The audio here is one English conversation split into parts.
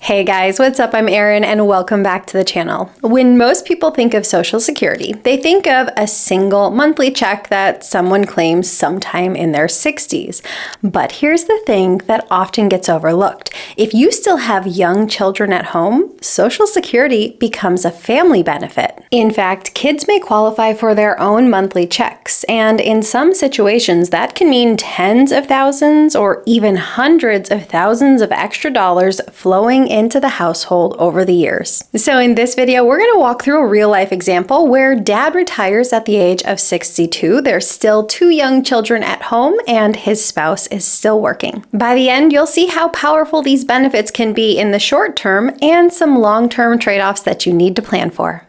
Hey guys, what's up? I'm Erin and welcome back to the channel. When most people think of Social Security, they think of a single monthly check that someone claims sometime in their 60s. But here's the thing that often gets overlooked. If you still have young children at home, Social Security becomes a family benefit. In fact, kids may qualify for their own monthly checks, and in some situations that can mean tens of thousands or even hundreds of thousands of extra dollars flowing into the household over the years. So in this video, we're going to walk through a real life example where dad retires at the age of 62. There's still two young children at home and his spouse is still working. By the end, you'll see how powerful these benefits can be in the short term and some long-term trade-offs that you need to plan for.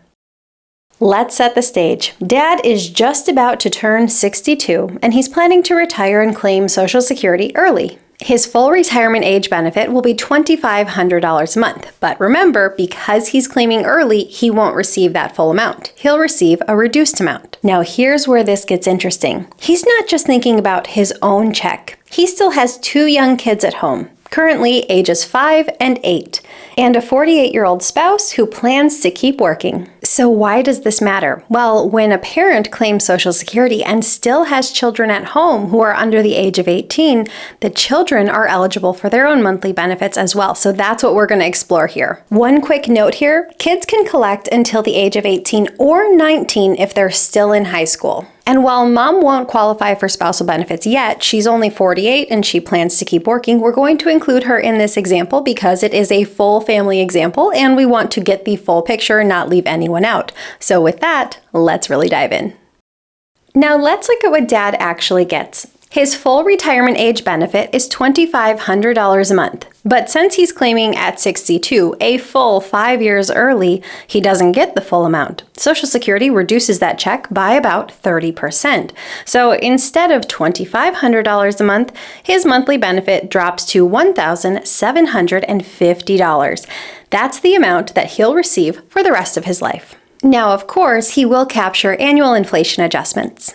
Let's set the stage. Dad is just about to turn 62 and he's planning to retire and claim Social Security early. His full retirement age benefit will be $2,500 a month, but remember, because he's claiming early, he won't receive that full amount. He'll receive a reduced amount. Now here's where this gets interesting. He's not just thinking about his own check. He still has two young kids at home, currently ages 5 and 8, and a 48-year-old spouse who plans to keep working. So why does this matter? Well, when a parent claims Social Security and still has children at home who are under the age of 18, the children are eligible for their own monthly benefits as well. So that's what we're going to explore here. One quick note here, kids can collect until the age of 18 or 19 if they're still in high school. And while mom won't qualify for spousal benefits yet, she's only 48 and she plans to keep working, we're going to include her in this example because it is a full family example and we want to get the full picture and not leave anyone out. So with that, let's really dive in. Now let's look at what dad actually gets. His full retirement age benefit is $2,500 a month. But since he's claiming at 62, a full 5 years early, he doesn't get the full amount. Social Security reduces that check by about 30%. So instead of $2,500 a month, his monthly benefit drops to $1,750. That's the amount that he'll receive for the rest of his life. Now, of course, he will capture annual inflation adjustments.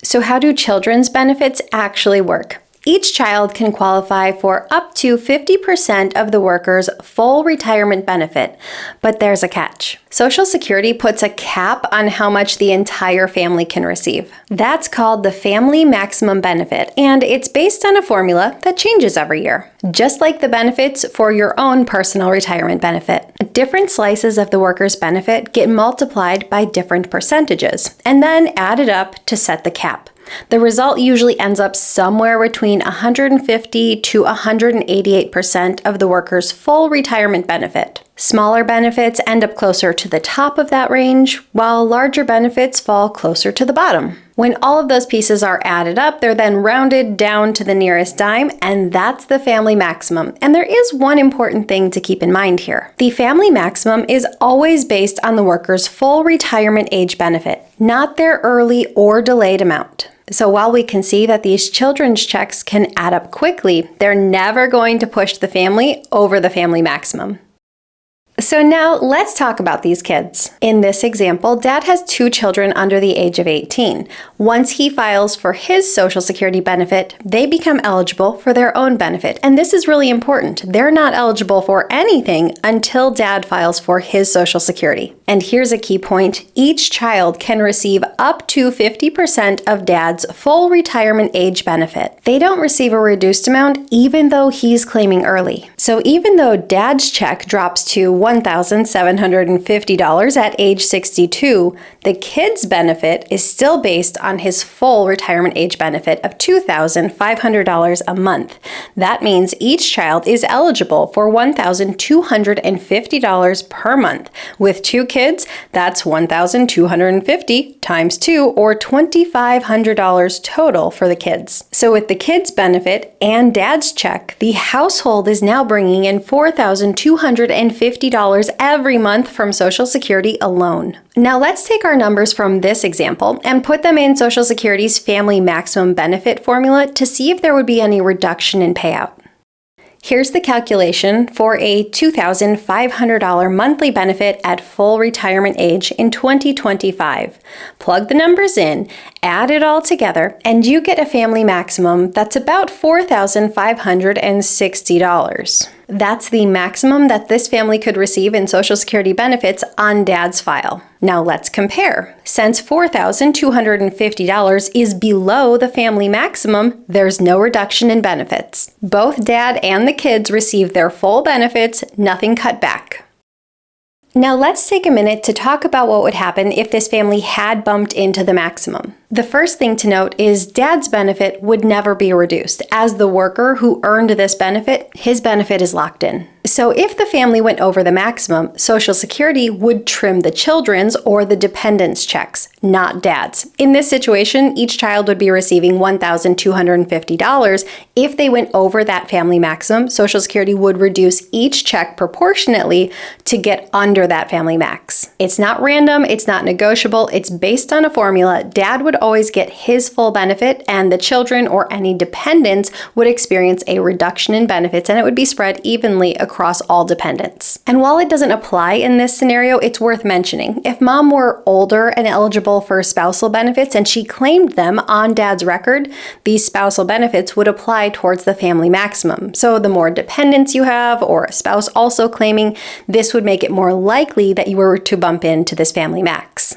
So how do children's benefits actually work? Each child can qualify for up to 50% of the worker's full retirement benefit, but there's a catch. Social Security puts a cap on how much the entire family can receive. That's called the family maximum benefit, and it's based on a formula that changes every year. Just like the benefits for your own personal retirement benefit. Different slices of the worker's benefit get multiplied by different percentages, and then added up to set the cap. The result usually ends up somewhere between 150 to 188% of the worker's full retirement benefit. Smaller benefits end up closer to the top of that range, while larger benefits fall closer to the bottom. When all of those pieces are added up, they're then rounded down to the nearest dime, and that's the family maximum. And there is one important thing to keep in mind here. The family maximum is always based on the worker's full retirement age benefit, not their early or delayed amount. So while we can see that these children's checks can add up quickly, they're never going to push the family over the family maximum. So now let's talk about these kids. In this example, dad has two children under the age of 18. Once he files for his Social Security benefit, they become eligible for their own benefit. And this is really important. They're not eligible for anything until dad files for his Social Security. And here's a key point. Each child can receive up to 50% of dad's full retirement age benefit. They don't receive a reduced amount even though he's claiming early. So even though dad's check drops to $1,750 at age 62, the kid's benefit is still based on his full retirement age benefit of $2,500 a month. That means each child is eligible for $1,250 per month. With two kids, that's $1,250 times 2, or $2,500 total for the kids. So with the kids' benefit and dad's check, the household is now bringing in $4,250 every month from Social Security alone. Now let's take our numbers from this example and put them in Social Security's family maximum benefit formula to see if there would be any reduction in payout. Here's the calculation for a $2,500 monthly benefit at full retirement age in 2025. Plug the numbers in, add it all together, and you get a family maximum that's about $4,560. That's the maximum that this family could receive in Social Security benefits on Dad's file. Now let's compare. Since $4,250 is below the family maximum, there's no reduction in benefits. Both Dad and the kids receive their full benefits, nothing cut back. Now let's take a minute to talk about what would happen if this family had bumped into the maximum. The first thing to note is Dad's benefit would never be reduced. As the worker who earned this benefit, his benefit is locked in. So if the family went over the maximum, Social Security would trim the children's or the dependents' checks, not Dad's. In this situation, each child would be receiving $1,250. If they went over that family maximum, Social Security would reduce each check proportionately to get under that family max. It's not random, it's not negotiable, it's based on a formula. Dad would always get his full benefit, and the children or any dependents would experience a reduction in benefits, and it would be spread evenly across all dependents. And while it doesn't apply in this scenario, it's worth mentioning. If Mom were older and eligible for spousal benefits and she claimed them on Dad's record, these spousal benefits would apply towards the family maximum. So the more dependents you have, or a spouse also claiming, this would make it more likely that you were to bump into this family max.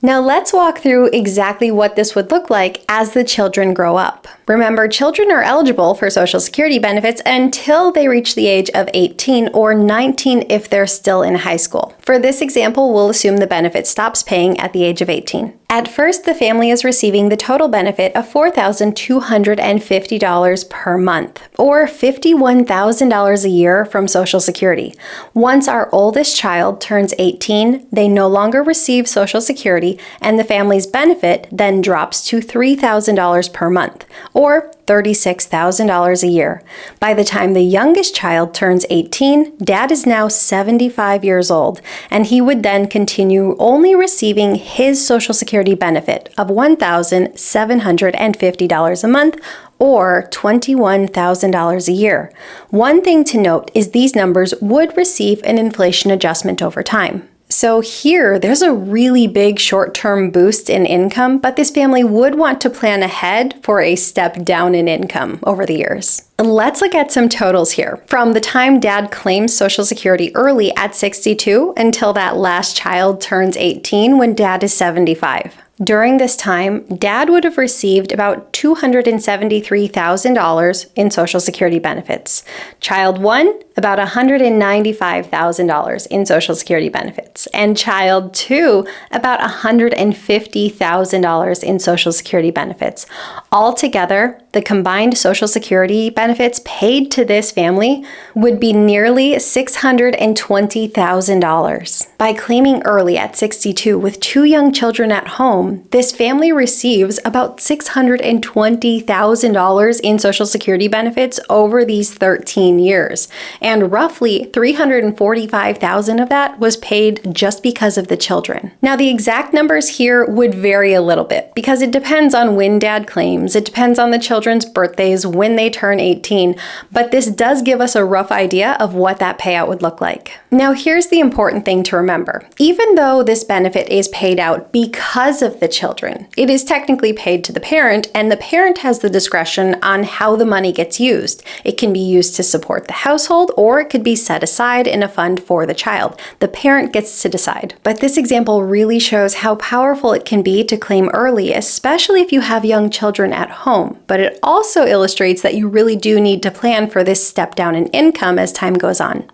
Now let's walk through exactly what this would look like as the children grow up. Remember, children are eligible for Social Security benefits until they reach the age of 18 or 19 if they're still in high school. For this example, we'll assume the benefit stops paying at the age of 18. At first, the family is receiving the total benefit of $4,250 per month, or $51,000 a year from Social Security. Once our oldest child turns 18, they no longer receive Social Security, and the family's benefit then drops to $3,000 per month, or $36,000 a year. By the time the youngest child turns 18, Dad is now 75 years old, and he would then continue only receiving his Social Security benefit of $1,750 a month, or $21,000 a year. One thing to note is these numbers would receive an inflation adjustment over time. So here, there's a really big short-term boost in income, but this family would want to plan ahead for a step down in income over the years. Let's look at some totals here. From the time Dad claims Social Security early at 62 until that last child turns 18 when Dad is 75. During this time, Dad would have received about $273,000 in Social Security benefits. Child 1, about $195,000 in Social Security benefits. And Child 2, about $150,000 in Social Security benefits. Altogether, the combined Social Security benefits paid to this family would be nearly $620,000. By claiming early at 62 with 2 young children at home, this family receives about $620,000 in Social Security benefits over these 13 years, and roughly $345,000 of that was paid just because of the children. Now, the exact numbers here would vary a little bit because it depends on when Dad claims, it depends on the children's birthdays, when they turn 18, but this does give us a rough idea of what that payout would look like. Now, here's the important thing to remember. Even though this benefit is paid out because of the children, it is technically paid to the parent, and the parent has the discretion on how the money gets used. It can be used to support the household, or it could be set aside in a fund for the child. The parent gets to decide. But this example really shows how powerful it can be to claim early, especially if you have young children at home. But it also illustrates that you really do need to plan for this step down in income as time goes on.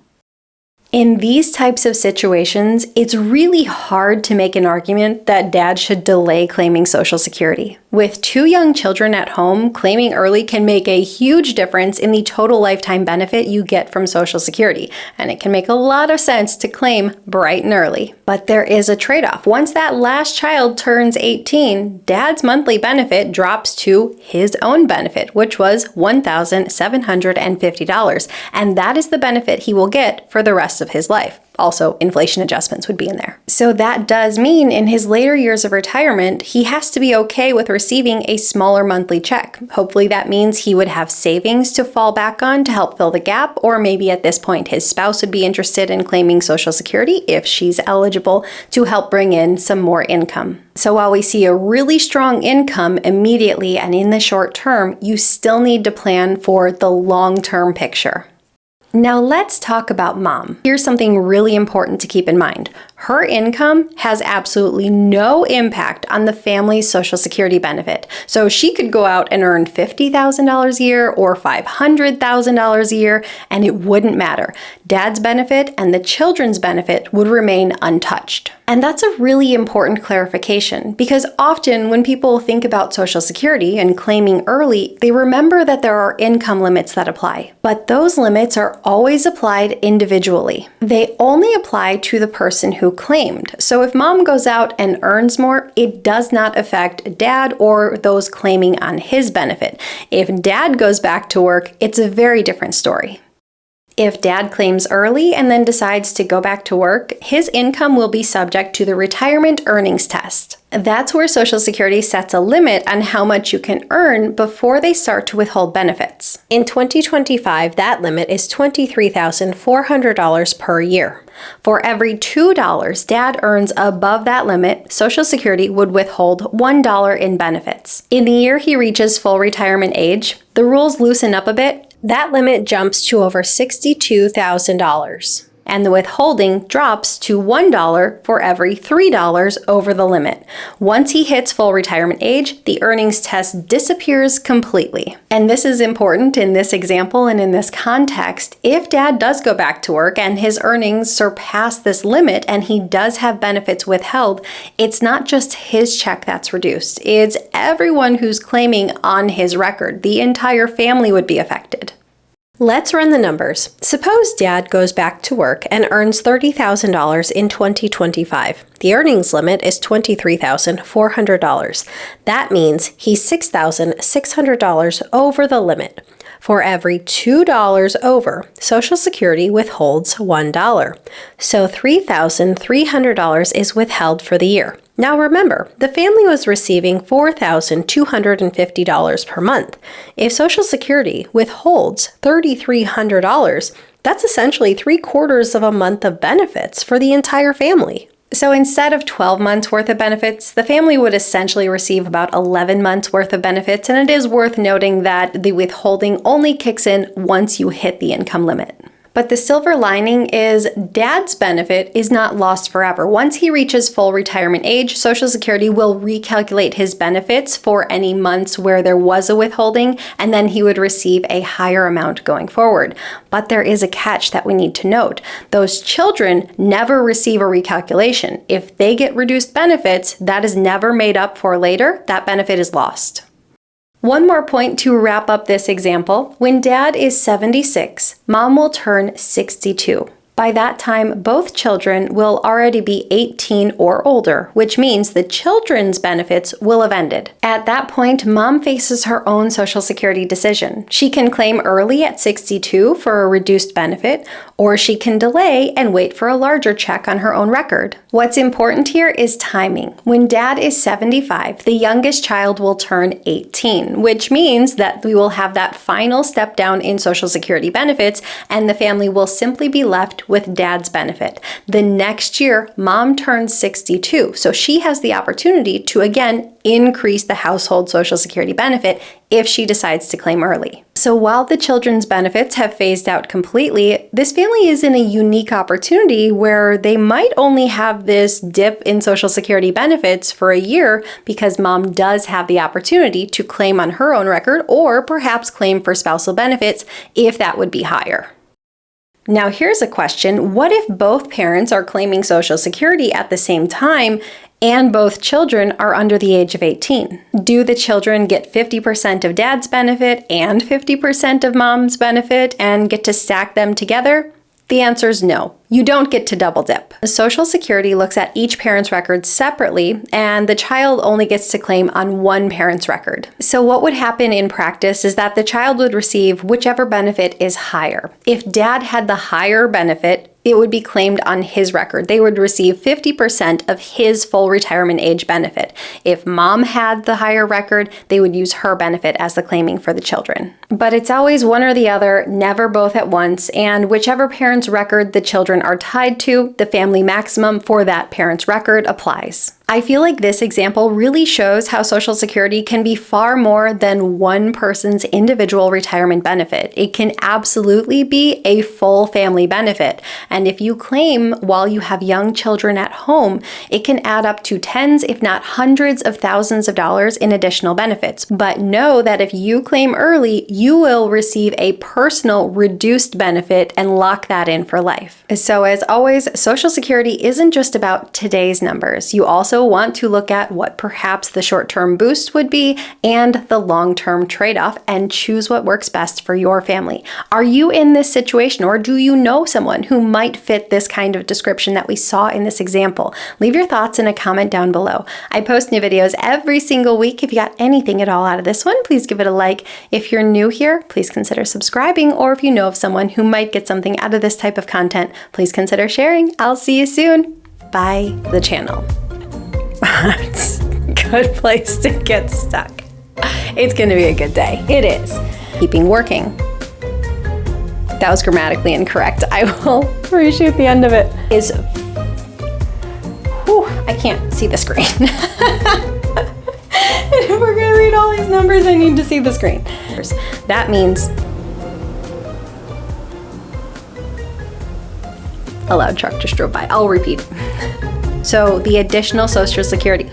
In these types of situations, it's really hard to make an argument that Dad should delay claiming Social Security. With 2 young children at home, claiming early can make a huge difference in the total lifetime benefit you get from Social Security, and it can make a lot of sense to claim bright and early. But there is a trade-off. Once that last child turns 18, Dad's monthly benefit drops to his own benefit, which was $1,750, and that is the benefit he will get for the rest of his life. Also, inflation adjustments would be in there. So that does mean in his later years of retirement, he has to be okay with receiving a smaller monthly check. Hopefully that means he would have savings to fall back on to help fill the gap, or maybe at this point his spouse would be interested in claiming Social Security if she's eligible to help bring in some more income. So while we see a really strong income immediately and in the short term, you still need to plan for the long-term picture. Now let's talk about mom. Here's something really important to keep in mind. Her income has absolutely no impact on the family's Social Security benefit. So she could go out and earn $50,000 a year or $500,000 a year, and it wouldn't matter. Dad's benefit and the children's benefit would remain untouched. And that's a really important clarification because often when people think about Social Security and claiming early, they remember that there are income limits that apply. But those limits are always applied individually. They only apply to the person who claimed. So if mom goes out and earns more, it does not affect dad or those claiming on his benefit. If dad goes back to work, it's a very different story. If dad claims early and then decides to go back to work, his income will be subject to the retirement earnings test. That's where Social Security sets a limit on how much you can earn before they start to withhold benefits. In 2025, that limit is $23,400 per year. For every $2 dad earns above that limit, Social Security would withhold $1 in benefits. In the year he reaches full retirement age, the rules loosen up a bit. That limit jumps to over $62,000. And the withholding drops to $1 for every $3 over the limit. Once he hits full retirement age, the earnings test disappears completely. And this is important in this example and in this context. If dad does go back to work and his earnings surpass this limit and he does have benefits withheld, it's not just his check that's reduced. It's everyone who's claiming on his record. The entire family would be affected. Let's run the numbers. Suppose dad goes back to work and earns $30,000 in 2025. The earnings limit is $23,400. That means he's $6,600 over the limit. For every $2 over, Social Security withholds $1. So $3,300 is withheld for the year. Now remember, the family was receiving $4,250 per month. If Social Security withholds $3,300, that's essentially 3/4 of a month of benefits for the entire family. So instead of 12 months worth of benefits, the family would essentially receive about 11 months worth of benefits, and it is worth noting that the withholding only kicks in once you hit the income limit. But the silver lining is dad's benefit is not lost forever. Once he reaches full retirement age, Social Security will recalculate his benefits for any months where there was a withholding, and then he would receive a higher amount going forward. But there is a catch that we need to note. Those children never receive a recalculation. If they get reduced benefits, that is never made up for later. That benefit is lost. One more point to wrap up this example. When dad is 76, mom will turn 62. By that time, both children will already be 18 or older, which means the children's benefits will have ended. At that point, mom faces her own Social Security decision. She can claim early at 62 for a reduced benefit, or she can delay and wait for a larger check on her own record. What's important here is timing. When dad is 75, the youngest child will turn 18, which means that we will have that final step down in Social Security benefits, and the family will simply be left with dad's benefit. The next year, mom turns 62, so she has the opportunity to again increase the household Social Security benefit if she decides to claim early. So while the children's benefits have phased out completely, this family is in a unique opportunity where they might only have this dip in Social Security benefits for a year because mom does have the opportunity to claim on her own record or perhaps claim for spousal benefits if that would be higher. Now here's a question. What if both parents are claiming Social Security at the same time and both children are under the age of 18? Do the children get 50% of dad's benefit and 50% of mom's benefit and get to stack them together? The answer is no. You don't get to double dip. Social Security looks at each parent's record separately, and the child only gets to claim on one parent's record. So what would happen in practice is that the child would receive whichever benefit is higher. If dad had the higher benefit, it would be claimed on his record. They would receive 50% of his full retirement age benefit. If mom had the higher record, they would use her benefit as the claiming for the children. But it's always one or the other, never both at once, and whichever parent's record the children are tied to, the family maximum for that parent's record applies. I feel like this example really shows how Social Security can be far more than one person's individual retirement benefit. It can absolutely be a full family benefit. And if you claim while you have young children at home, it can add up to tens, if not hundreds of thousands of dollars in additional benefits. But know that if you claim early, you will receive a personal reduced benefit and lock that in for life. So as always, Social Security isn't just about today's numbers. You also want to look at what perhaps the short-term boost would be and the long-term trade-off and choose what works best for your family. Are you in this situation, or do you know someone who might fit this kind of description that we saw in this example? Leave your thoughts in a comment down below. I post new videos every single week. If you got anything at all out of this one, please give it a like. If you're new here, please consider subscribing, or if you know of someone who might get something out of this type of content, please consider sharing. I'll see you soon. Bye, the channel. It's a good place to get stuck. It's going to be a good day. It is. Keeping working. That was grammatically incorrect. I will reshoot the end of it. Is, whew, I can't see the screen. If we're going to read all these numbers, I need to see the screen. That means a loud truck just drove by. I'll repeat. So the additional Social Security,